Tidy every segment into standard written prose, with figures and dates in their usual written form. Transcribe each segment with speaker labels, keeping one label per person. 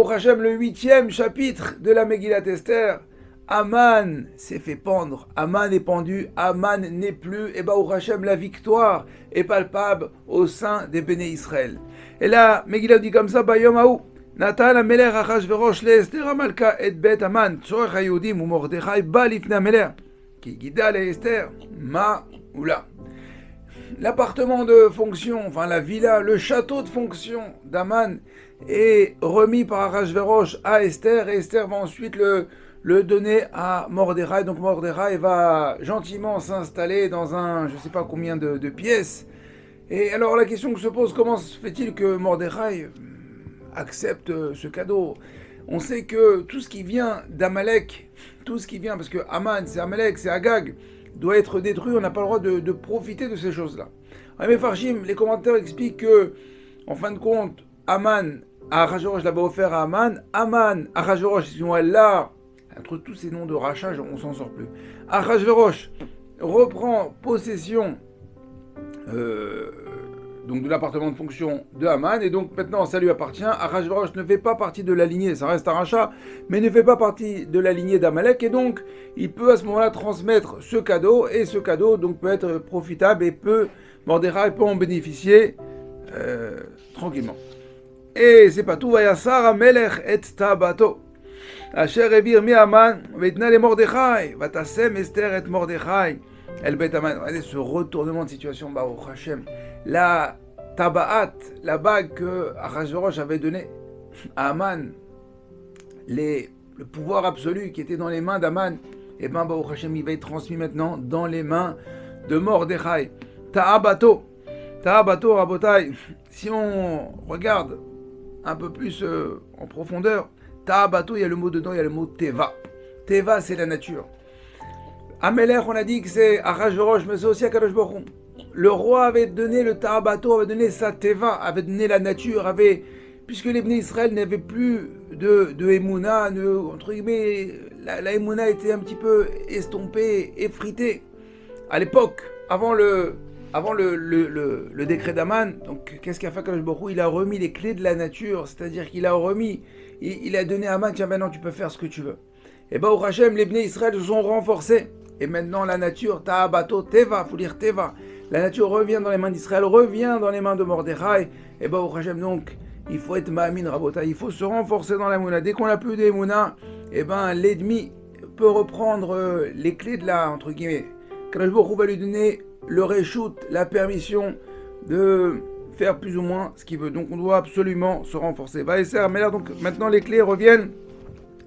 Speaker 1: Baruch Hashem, le 8e chapitre de la Megillat Esther, Aman s'est fait pendre, Aman est pendu, Aman n'est plus, et Baruch Hashem, la victoire est palpable au sein des Béné Israël. Et là, Megillah dit comme ça, Bayom Haou, Natan Amelech Achashverosh le'Esther Amalka et Bet Aman, Tzorech HaYudim ou Mordechai ba lifnei Amelech, ki gida le'Esther, ma ou la. L'appartement de fonction, enfin la villa, le château de fonction d'Aman est remis par Achashverosh à Esther, et Esther va ensuite le donner à Mordechai. Donc Mordechai va gentiment s'installer dans un, je ne sais pas combien de pièces. Et alors la question que se pose, comment se fait-il que Mordechai accepte ce cadeau? On sait que tout ce qui vient d'Amalek, tout ce qui vient, parce que Aman c'est Amalek, c'est Agag, doit être détruit, on n'a pas le droit de profiter de ces choses-là. Mais Farshim, les commentaires expliquent que, en fin de compte, Aman, Achashverosh l'avait offert à Aman, Achashverosh, sinon elle l'a, entre tous ces noms de rachat, on s'en sort plus. Achashverosh reprend possession donc de l'appartement de fonction de Aman, et donc maintenant ça lui appartient. Achashverosh ne fait pas partie de la lignée, ça reste un rachat, mais ne fait pas partie de la lignée d'Amalek, et donc il peut à ce moment-là transmettre ce cadeau, et ce cadeau donc peut être profitable, et Mordechai peut en bénéficier tranquillement. Et c'est pas tout, Vayasar Amelech et Tabato, Asher Evir mi Aman, Veitna le Mordechai, Vatasem Esther et Mordechai, El Bet Aman. Regardez ce retournement de situation, Baruch Hashem. La tabaat, la bague que Achashverosh avait donnée à Aman, le pouvoir absolu qui était dans les mains d'Aman, et bien Baruch Hashem, il va être transmis maintenant dans les mains de Mordechai. Ta'abato, Rabotai. Si on regarde un peu plus en profondeur, Ta'abato, il y a le mot dedans, il y a le mot Teva. Teva, c'est la nature. Amelech, on a dit que c'est Achashverosh, mais c'est aussi Akadosh Baruch Hu. Le roi avait donné le Ta'abato, avait donné sa Teva, avait donné la nature, puisque les Bnei Israël n'avaient plus de Emouna, entre guillemets, la Emouna était un petit peu estompée, effritée. À l'époque, avant le décret d'Aman, donc qu'est-ce qu'a fait Akadosh Baruch Hu? Il a remis les clés de la nature, c'est-à-dire qu'il a remis, il a donné à Aman, tiens maintenant tu peux faire ce que tu veux. Et Baruch Hashem, les Bnei Israël se sont renforcés. Et maintenant la nature, Ta'abato, Teva, il faut lire Teva. La nature revient dans les mains d'Israël, revient dans les mains de Mordechai. Et Baruch Hashem, donc, il faut être Ma'amin Rabota, il faut se renforcer dans la Mouna. Dès qu'on n'a plus d'Emouna, et ben l'ennemi peut reprendre les clés de la, entre guillemets. Kadosh Baruch Hu va lui donner le reshoot, la permission de faire plus ou moins ce qu'il veut. Donc on doit absolument se renforcer. Mais là, donc maintenant les clés reviennent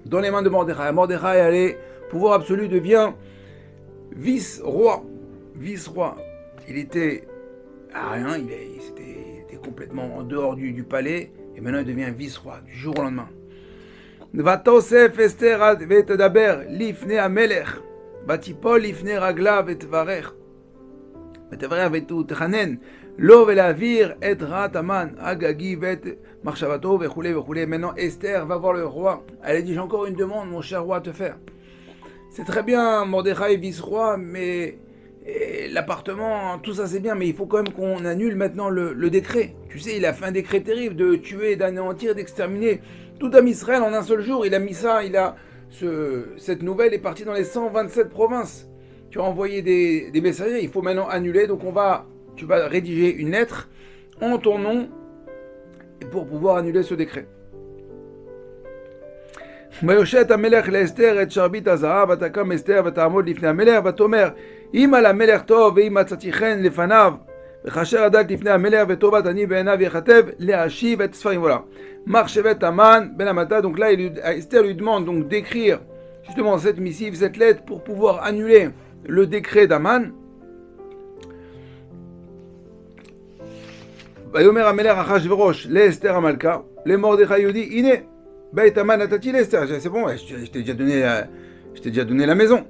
Speaker 1: dans les mains de Mordechai. Mordechai, allez, pouvoir absolu devient vice-roi. Vice-roi. Il était à rien, il était complètement en dehors du palais, et maintenant il devient vice-roi, du jour au lendemain. Vatosef Esther ve'tedaber lifnei Amelech, vatipol lifnei raglav vetvarer, vetvarer ve'tchanen, lo ve'lavir et rat Aman, agagi vet marshavato ve'choulé ve'choulé. Maintenant Esther va voir le roi, elle a dit, j'ai encore une demande, mon cher roi, à te faire. C'est très bien, Mordechai vice-roi, mais l'appartement, tout ça c'est bien, mais il faut quand même qu'on annule maintenant le décret. Tu sais, il a fait un décret terrible de tuer, d'anéantir, d'exterminer tout Am Israël en un seul jour. Il a mis ça, cette nouvelle est partie dans les 127 provinces. Tu as envoyé des messagers, il faut maintenant annuler. Donc tu vas rédiger une lettre en ton nom pour pouvoir annuler ce décret. ויושט המלך לאסתר את שרביט הזהב, ותקם אסתר ותעמוד לפני המלך, ותאמר, אם על המלך טוב ואם מצאתי חן לפניו, וכאשר עדת לפני המלך וטובת אני בעיניו יכתב, להשיב את ספרים. Voilà. Marchevet Aman ben Amata. Donc là, Esther lui demande donc d'écrire justement cette missive, cette lettre pour pouvoir annuler le décret d'Aman. ויאמר המלך אחשוורוש לאסתר המלכה, למרדכי יהודי, הנה Beit Aman atati l'Esther. C'est bon, je t'ai déjà donné la maison.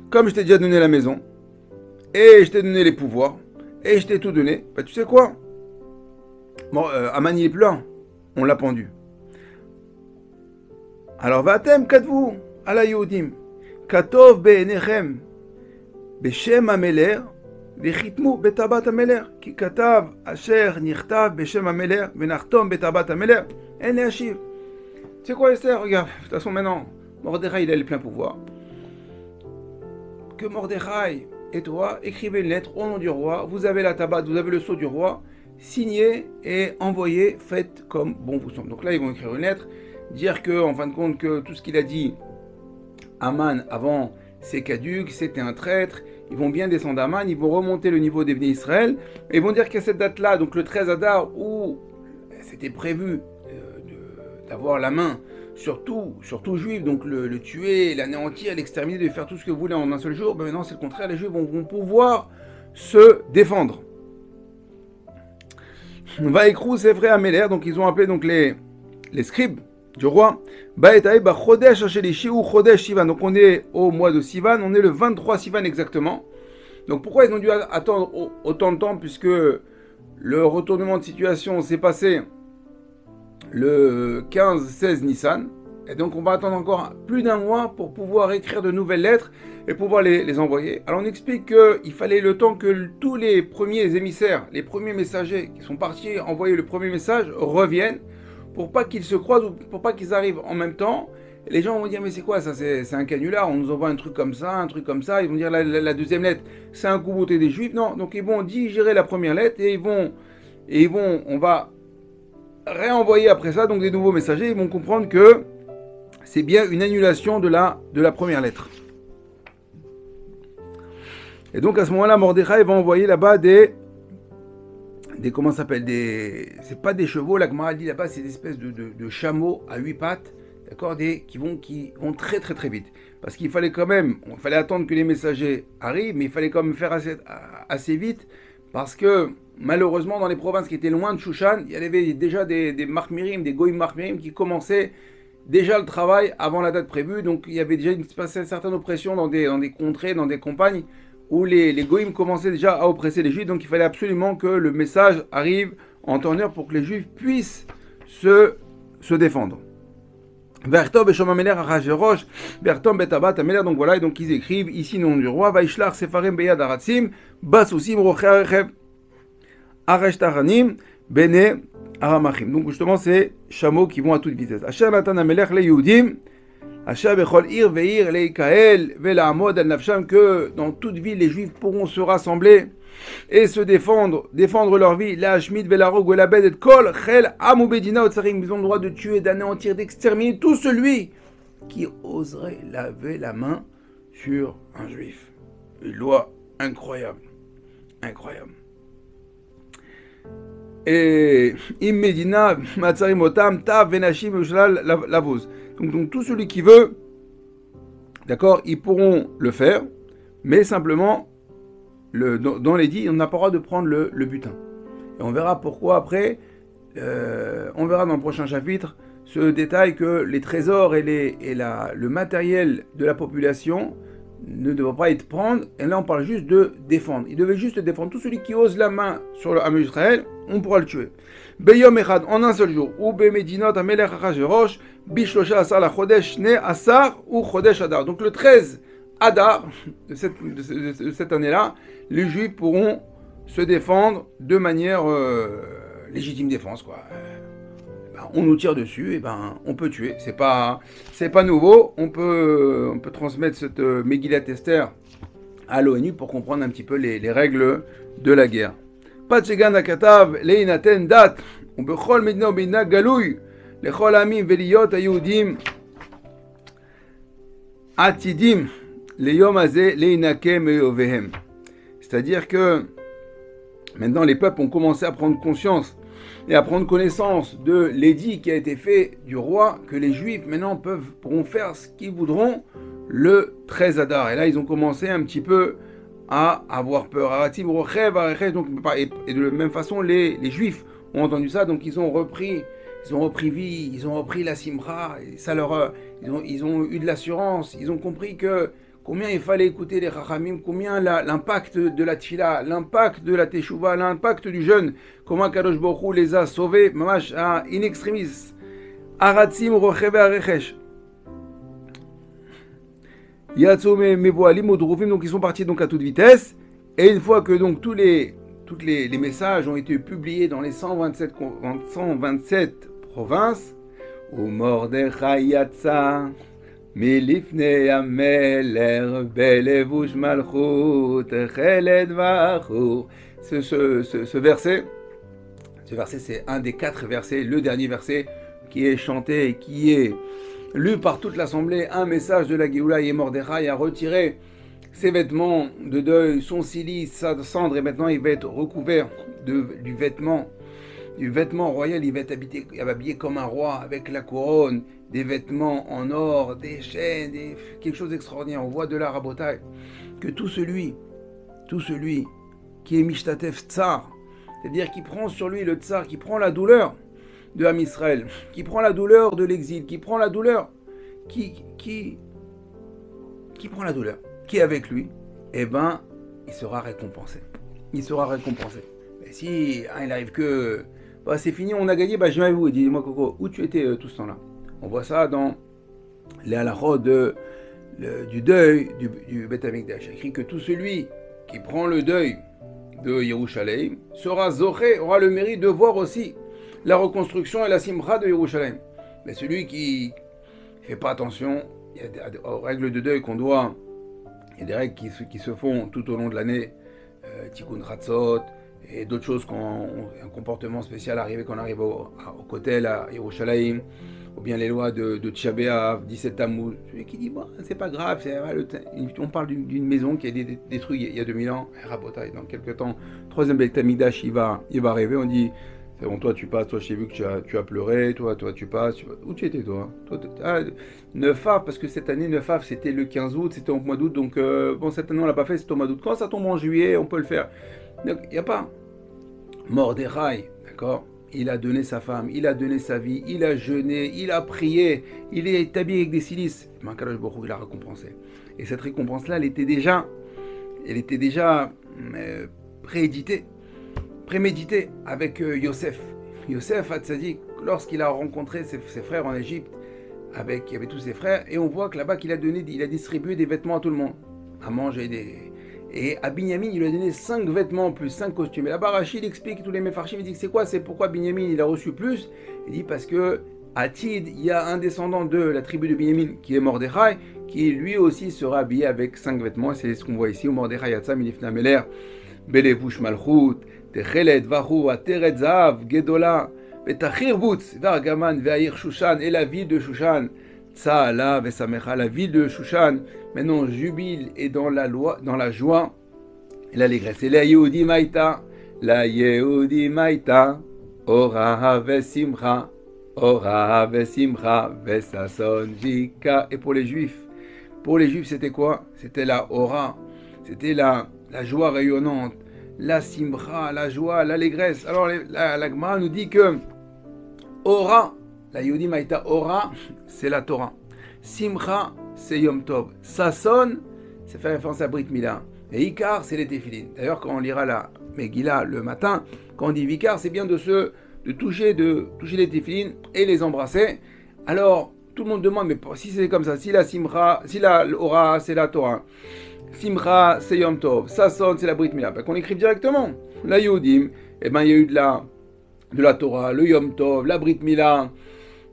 Speaker 1: Comme je t'ai déjà donné la maison, et je t'ai donné les pouvoirs, et je t'ai tout donné, bah tu sais quoi? Bon, Aman il est plus là, on l'a pendu. Alors vatem katvu ala Yehudim, katov be'enechem, beshem ameler, v'chitmu betabat hamelech, ki katav asher nichtav beshem hamelech, v'nachtom betabat hamelech, en le'ashiv. C'est quoi Esther? Regarde, de toute façon maintenant, Mordechai il a le plein pouvoir. Que Mordechai et toi écrivez une lettre au nom du roi, vous avez la tabat, vous avez le sceau du roi, signez et envoyez, faites comme bon vous semble. Donc là ils vont écrire une lettre, dire que en fin de compte que tout ce qu'il a dit Aman avant c'est caduc, c'était un traître. Ils vont bien descendre à Aman, ils vont remonter le niveau des Bnei Israël et ils vont dire qu'à cette date-là, donc le 13 Adar, où c'était prévu d'avoir la main sur tout juif, donc le tuer, l'anéantir, l'exterminer, de faire tout ce que vous voulez en un seul jour, ben maintenant c'est le contraire, les juifs vont pouvoir se défendre. Vaïkrou, c'est vrai Améler, donc ils ont appelé donc les scribes du roi. Donc on est au mois de Sivan, on est le 23 Sivan exactement. Donc pourquoi ils ont dû attendre autant de temps, puisque le retournement de situation s'est passé le 15-16 Nissan, et donc on va attendre encore plus d'un mois pour pouvoir écrire de nouvelles lettres et pouvoir les envoyer. Alors on explique qu'il fallait le temps que tous les premiers émissaires, les premiers messagers qui sont partis envoyer le premier message reviennent, pour pas qu'ils se croisent ou pour pas qu'ils arrivent en même temps. Et les gens vont dire mais c'est quoi ça, c'est un canular, on nous envoie un truc comme ça, ils vont dire la deuxième lettre c'est un coup botté des juifs, non, donc ils vont digérer la première lettre et on va réenvoyer après ça donc des nouveaux messagers, ils vont comprendre que c'est bien une annulation de la première lettre. Et donc à ce moment-là, Mordechai va envoyer là-bas des comment ça s'appelle, c'est pas des chevaux, la Gemara dit là-bas, c'est des espèces de chameaux à 8 pattes, d'accord, qui vont très très très vite. Parce qu'il fallait quand même, attendre que les messagers arrivent, mais il fallait quand même faire assez vite, parce que malheureusement dans les provinces qui étaient loin de Shushan, il y avait déjà des Marmirim, des Goïm Marmirim qui commençaient déjà le travail avant la date prévue, donc il y avait déjà une certaine oppression dans des contrées, dans des campagnes, où les Goïm commençaient déjà à oppresser les Juifs, donc il fallait absolument que le message arrive en temps et heure pour que les Juifs puissent se défendre. Vertom et Shomameler Achashverosh, Vertom Betabat Ameler, donc voilà, et donc ils écrivent ici nom du roi, Vaishlach Sefarim Beyad Aratzim, Basusim Rocher Arechev, Aresh Taranim, Bene Aramachim. Donc justement, c'est chameaux qui vont à toute vitesse. Asher Natan Amelech le Yehudim, Asher Bechol Ir Veir le Ikael, Vela Amod al Nafsham, que dans toute ville les Juifs pourront se rassembler et se défendre leur vie. La Hashmid Velarog Velabed et Kol Chel Amubedina Otsarim, ils ont le droit de tuer, d'anéantir, d'exterminer tout celui qui oserait laver la main sur un Juif. Une loi incroyable. Et Immedina Matzarimotam Ta Venashim Ushlal Lavuz. Donc tout celui qui veut, d'accord, ils pourront le faire, mais simplement dans les dits, on n'a pas le droit de prendre le butin. Et on verra pourquoi après, on verra dans le prochain chapitre ce détail que les trésors et le matériel de la population ne devraient pas être prendre, et là on parle juste de défendre. Il devait juste défendre. Tout celui qui ose la main sur le Ham Israël, on pourra le tuer. Beyom Echad, en un seul jour, ou Bemedinot Amelech Achashverosh, Bishlosha Asar la Chodesh Ne Asar ou Chodesh Adar. Donc le 13 Adar de cette année-là, les Juifs pourront se défendre de manière légitime défense, quoi. On nous tire dessus, et on peut tuer. C'est pas nouveau. On peut transmettre cette Megillat Esther à l'ONU pour comprendre un petit peu les règles de la guerre. Patsegan akatav leinaten dat ubechol medina ubina galuy lechol amim veliyot ayudim atidim leyom hazeh leinakem meyovehem. C'est-à-dire que maintenant les peuples ont commencé à prendre conscience et à prendre connaissance de l'édit qui a été fait du roi, que les Juifs maintenant pourront faire ce qu'ils voudront le 13 Adar. Et là, ils ont commencé un petit peu à avoir peur. Donc, et de la même façon, les Juifs ont entendu ça, donc ils ont repris vie, ils ont repris la Simra, et ça ils ont eu de l'assurance, ils ont compris que combien il fallait écouter les Chachamim, combien l'impact de la Tfila, l'impact de la Teshuvah, l'impact du jeûne, comment Kadosh Baruch Hu les a sauvés, mamash, in extremis. Aratzim rocheve arechesh. Yatsum mevoalim udruvim, donc ils sont partis donc à toute vitesse, Et une fois que donc les messages ont été publiés dans les 127 provinces, ou Mordechai yatsa, milifnei hamelech, belevush malchut, cheled vachur. Ce verset, c'est un des 4 versets, le dernier verset qui est chanté et qui est lu par toute l'assemblée, un message de la Géoula, et Mordechai a retiré ses vêtements de deuil, son cilice, sa cendre, et maintenant il va être recouvert du vêtement royal. Il va être habillé comme un roi, avec la couronne, des vêtements en or, des chaînes, quelque chose d'extraordinaire. On voit de la rabotaille que tout celui qui est Mishtatef Tsar, c'est-à-dire qui prend sur lui le Tsar, qui prend la douleur de Am Israël, qui prend la douleur de l'exil, qui prend la douleur, qui prend la douleur, qui est avec lui, eh ben, il sera récompensé. Il sera récompensé. Mais si il arrive que bah, c'est fini, on a gagné, bah, je viens avec vous. Dis-moi, Coco, où tu étais tout ce temps-là? On voit ça dans les halachot du deuil du Beth Amikdash. Il écrit que tout celui qui prend le deuil de Yerushalayim sera zoché, aura le mérite de voir aussi la reconstruction et la simcha de Yerushalayim. Mais celui qui ne fait pas attention, il y a des règles de deuil qu'on doit. Il y a des règles qui se font tout au long de l'année, Tikkun Chatzot, et d'autres choses, un comportement spécial arrivé quand on arrive au Kotel à Yerushalayim, ou bien les lois de Tisha B'Av, 17 Tammuz. Celui qui dit, bon, c'est pas grave, on parle d'une maison qui a été détruite il y a 2000 ans, Rabotai, dans quelques temps, 3e Beit Hamikdash, il va arriver, on dit, c'est bon, toi tu passes, toi j'ai vu que tu as pleuré, toi tu passes, où tu étais toi, Neuf-Av, parce que cette année Neuf-Av c'était le 15 août, c'était au mois d'août, donc bon, cette année on l'a pas fait, c'est au mois d'août. Quand ça tombe en juillet, on peut le faire. Donc il n'y a pas. Mordechai, d'accord, il a donné sa femme, il a donné sa vie, il a jeûné, il a prié, il est établi avec des silices. Makadosh Baruch Hu, il a récompensé. Et cette récompense-là, elle était déjà préméditée avec Yosef. Yosef Hatzadik, lorsqu'il a rencontré ses frères en Égypte, il y avait tous ses frères, et on voit que là-bas il a distribué des vêtements à tout le monde, à manger Et à Binyamin, il lui a donné 5 vêtements plus 5 costumes. Et là-bas, Rachid explique, tous les Mefarshim, il dit que c'est quoi? C'est pourquoi Binyamin, il a reçu plus. Il dit parce que à Tid, il y a un descendant de la tribu de Binyamin qui est Mordechai, qui lui aussi sera habillé avec 5 vêtements. C'est ce qu'on voit ici, au Mordechai Yatzam, Milifna Meler, Belevush Malchut, Techeled, Vahu, Ateret Zav, Gedola, Betachir Butz, Vargaman, Veahir Shushan, et la ville de Shushan. Tsa'ala Vesamecha, la ville de Shushan, maintenant jubile et dans la joie et l'allégresse. Et la Yehudi Maïta, Ora Vesimcha, Vesason Jika. Et pour les Juifs c'était quoi? C'était la Ora, c'était la joie rayonnante, la Simcha, la joie, l'allégresse. Alors la Gemara nous dit que Ora, la Yehudi Maïta, Ora, c'est la Torah. Simcha, c'est Yom Tov. Sasson, c'est faire référence à Brit Mila. Et Ikar, c'est les Téphilines. D'ailleurs, quand on lira la Megillah le matin, quand on dit Vikar, c'est bien de toucher les Téphilines et les embrasser. Alors, tout le monde demande, mais si c'est comme ça, si la Ora, c'est la Torah. Simcha, c'est Yom Tov. Sasson, c'est la Brit Mila. Qu'on écrive directement. La Yehudim, eh ben, il y a eu de la Torah, le Yom Tov, la Brit Mila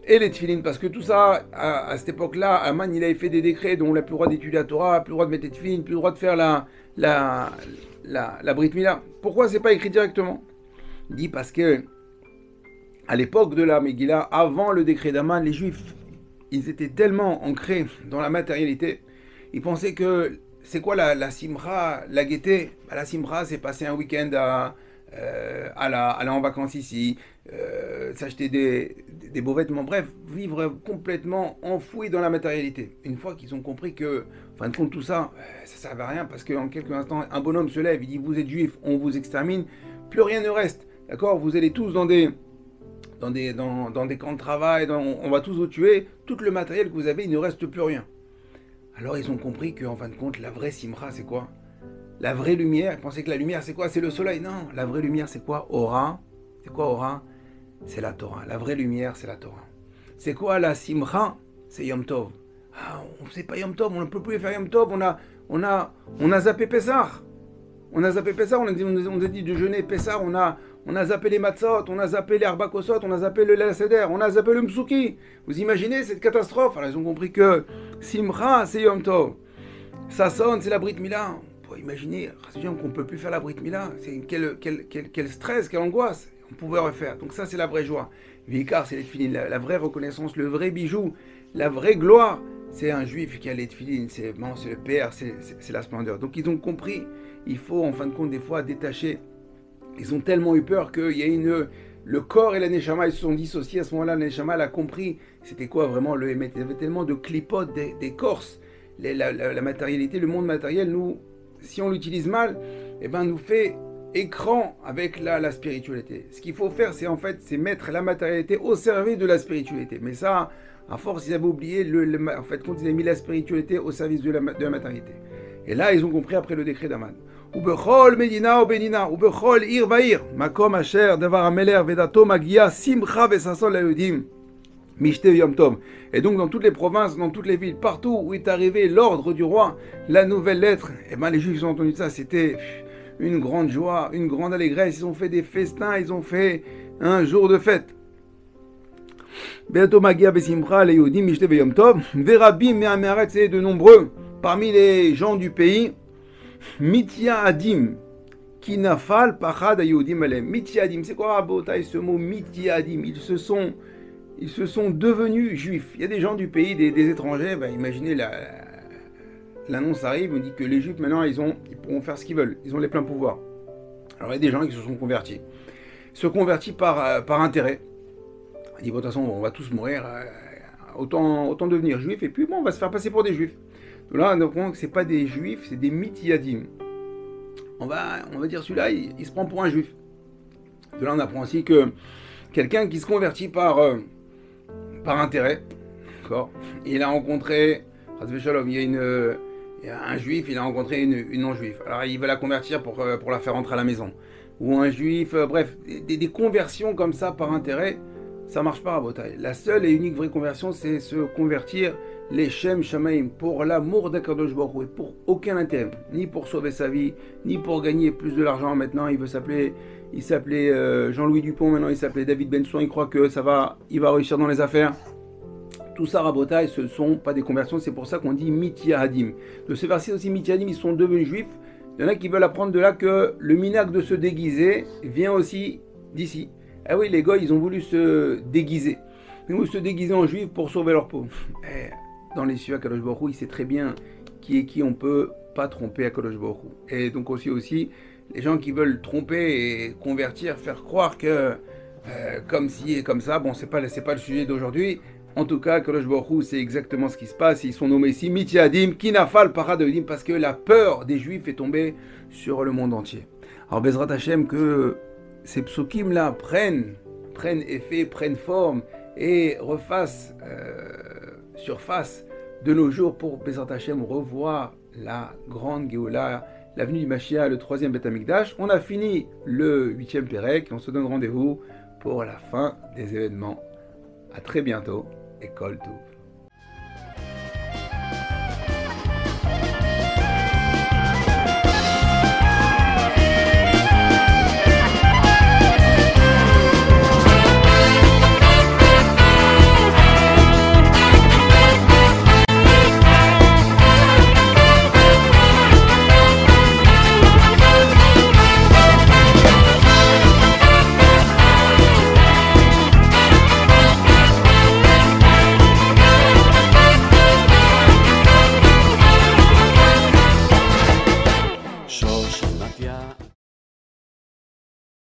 Speaker 1: et les Tfilines, parce que tout ça, à cette époque-là, Aman, il avait fait des décrets dont on n'a plus le droit d'étudier la Torah, plus le droit de mettre les Tfilines, plus le droit de faire la Brit Mila. Pourquoi c'est pas écrit directement? Il dit parce que à l'époque de la Megillah, avant le décret d'Aman, les Juifs, ils étaient tellement ancrés dans la matérialité, ils pensaient que c'est quoi la simra, la gaieté? La simra, c'est passer un week-end aller en vacances ici, s'acheter des beaux vêtements, bref, vivre complètement enfoui dans la matérialité. Une fois qu'ils ont compris que, en fin de compte, tout ça, ça ne servait à rien, parce qu'en quelques instants, un bonhomme se lève, il dit, vous êtes juif, on vous extermine, plus rien ne reste, d'accord? Vous allez tous dans des camps de travail, on va tous vous tuer, tout le matériel que vous avez, il ne reste plus rien. Alors ils ont compris qu'en fin de compte, la vraie simra, c'est quoi? La vraie lumière, ils pensaient que la lumière, c'est quoi? C'est le soleil. Non, la vraie lumière, c'est quoi? Aura. C'est quoi Aura? C'est la Torah. La vraie lumière, c'est la Torah. C'est quoi la Simcha? C'est Yom Tov. Ah, on ne sait pas Yom Tov, on ne peut plus faire Yom Tov, on a zappé Pessah. On a zappé Pessah, on a dit de jeûner Pessah, on a zappé les matzot, on a zappé les arbakosot, on a zappé le Leil Seder, on a zappé le Msuki. Vous imaginez cette catastrophe? Alors ils ont compris que Simcha, c'est Yom Tov. Ça sonne, c'est la Brit Mila. Pour imaginer qu'on ne peut plus faire la Brit Mila. C'est quel stress, quelle angoisse. On pouvait refaire. Donc ça, c'est la vraie joie. Vikar, c'est les tefilines, la vraie reconnaissance, le vrai bijou, la vraie gloire. C'est un juif qui a les tefilines, c'est le père, c'est la splendeur. Donc ils ont compris, il faut en fin de compte des fois détacher. Ils ont tellement eu peur qu'il y a le corps et la neshama, ils se sont dissociés. À ce moment-là, la neshama elle a compris c'était quoi vraiment le émet. Il y avait tellement de clipotes, des corses. La matérialité, le monde matériel, nous, si on l'utilise mal, eh ben, nous fait écran avec la spiritualité. Ce qu'il faut faire, c'est mettre la matérialité au service de la spiritualité. Mais ça, à force, ils avaient oublié, en fait, quand ils avaient mis la spiritualité au service de la matérialité. Et là, ils ont compris après le décret d'Aman. Ubechol medina ubenina, ubechol ir vair, makom asher devar ameler vedato magia simcha vesasol layodim. Mishte Yom Tov. Et donc dans toutes les provinces, dans toutes les villes, partout où est arrivé l'ordre du roi, la nouvelle lettre, et ben les Juifs ont entendu ça, c'était une grande joie, une grande allégresse. Ils ont fait des festins, ils ont fait un jour de fête. Beato Magia Besimcha le Yehudim Mishte Yom Tov. Verabim Me'ameret, c'est de nombreux parmi les gens du pays. Mitya Adim. Kinafal Pachad Yehudim Alem. Mitya Adim, c'est quoi Rabotai ce mot Mitya Adim? Ils se sont devenus juifs. Il y a des gens du pays, des étrangers, ben imaginez, l'annonce arrive, on dit que les juifs maintenant, ils pourront faire ce qu'ils veulent, ils ont les pleins pouvoirs. Alors il y a des gens qui se sont convertis. Ils se convertis par intérêt. On dit, bon, de toute façon, on va tous mourir, autant devenir juifs, et puis bon, on va se faire passer pour des juifs. Donc là, on comprend que ce n'est pas des juifs, c'est des mityadim. On va dire, celui-là, il se prend pour un juif. De là, on apprend aussi que quelqu'un qui se convertit par intérêt, d'accord. Il a rencontré, il y a un juif, il a rencontré une non-juive. Alors il veut la convertir pour la faire rentrer à la maison. Ou un juif, bref, des conversions comme ça par intérêt, ça marche pas à Botaï. La seule et unique vraie conversion, c'est se convertir les Shem Shamaim pour l'amour d'Akadosh Baruch Hu et pour aucun intérêt, ni pour sauver sa vie, ni pour gagner plus de l'argent. Maintenant, il s'appelait Jean-Louis Dupont, maintenant il s'appelait David Benson, il croit que il va réussir dans les affaires. Tout ça, Rabotai, ce ne sont pas des conversions, c'est pour ça qu'on dit Mitya Hadim. De ce verset aussi, Mitya Hadim, ils sont devenus juifs. Il y en a qui veulent apprendre de là que le minag de se déguiser vient aussi d'ici. Ah oui, les gars, ils ont voulu se déguiser. Ils ont voulu se déguiser en juif pour sauver leur peau. Dans les cieux, Akadosh Baruch Hu, il sait très bien qui est qui, on ne peut pas tromper Akadosh Baruch Hu. Et donc aussi, les gens qui veulent tromper et convertir, faire croire que comme ci et comme ça, bon, c'est pas le sujet d'aujourd'hui. En tout cas, Akadosh Baruch Hu, c'est exactement ce qui se passe. Ils sont nommés ici Mityadim, Kinafal, Paradodim, parce que la peur des Juifs est tombée sur le monde entier. Alors, Bezrat Hashem, que ces psukim-là prennent effet, prennent forme et refassent surface de nos jours pour Bezrat Hashem revoir la grande Géoula, la venue du Mashiach, le 3e Beth Amikdash. On a fini le 8e Pérec et on se donne rendez-vous pour la fin des événements. À très bientôt et Kol Tov.